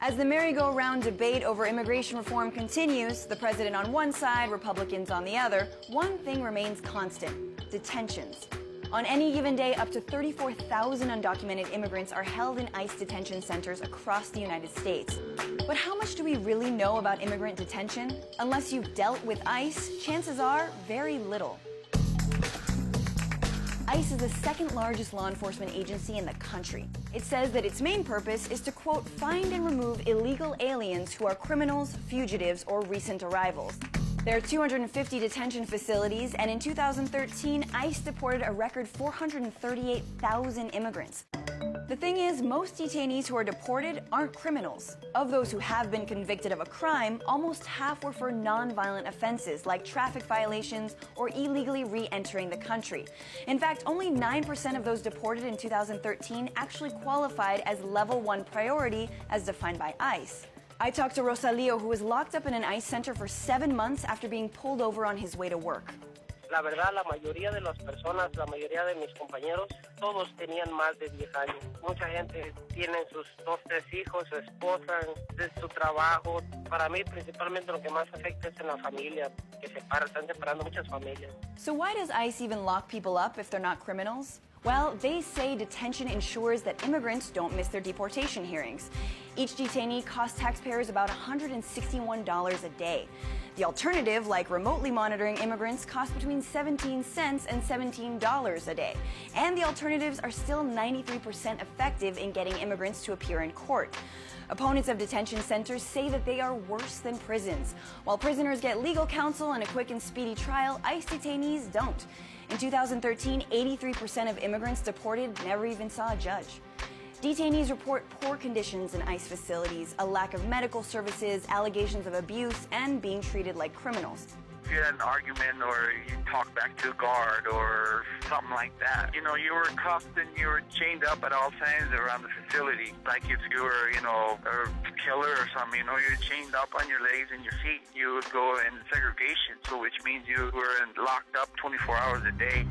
As the merry-go-round debate over immigration reform continues, the president on one side, Republicans on the other, one thing remains constant: detentions. On any given day, up to 34,000 undocumented immigrants are held in ICE detention centers across the United States. But how much do we really know about immigrant detention? Unless you've dealt with ICE, chances are very little. ICE is the second largest law enforcement agency in the country. It says that its main purpose is to, quote, find and remove illegal aliens who are criminals, fugitives, or recent arrivals. There are 250 detention facilities, and in 2013, ICE deported a record 438,000 immigrants. The thing is, most detainees who are deported aren't criminals. Of those who have been convicted of a crime, almost half were for non-violent offenses like traffic violations or illegally re-entering the country. In fact, only 9% of those deported in 2013 actually qualified as Level 1 priority as defined by ICE. I talked to Rosalio, who was locked up in an ICE center for 7 months after being pulled over on his way to work. La verdad, la mayoría de las personas, la mayoría de mis compañeros, todos tenían más de 10 años. Mucha gente tiene sus 2, 3 hijos, su esposa, de su trabajo. Para mí, principalmente, lo que más afecta es en la familia, que están separando muchas familias. So why does ICE even lock people up if they're not criminals? Well, they say detention ensures that immigrants don't miss their deportation hearings. Each detainee costs taxpayers about $161 a day. The alternative, like remotely monitoring immigrants, costs between 17 cents and $17 a day. And the alternatives are still 93% effective in getting immigrants to appear in court. Opponents of detention centers say that they are worse than prisons. While prisoners get legal counsel and a quick and speedy trial, ICE detainees don't. In 2013, 83% of immigrants deported never even saw a judge. Detainees report poor conditions in ICE facilities, a lack of medical services, allegations of abuse, and being treated like criminals. If you had an argument or you talk back to a guard or something like that, you were cuffed and you were chained up at all times around the facility. Like if you were, a killer or something, you're chained up on your legs and your feet. You would go in segregation, so which means you were locked up 24 hours a day.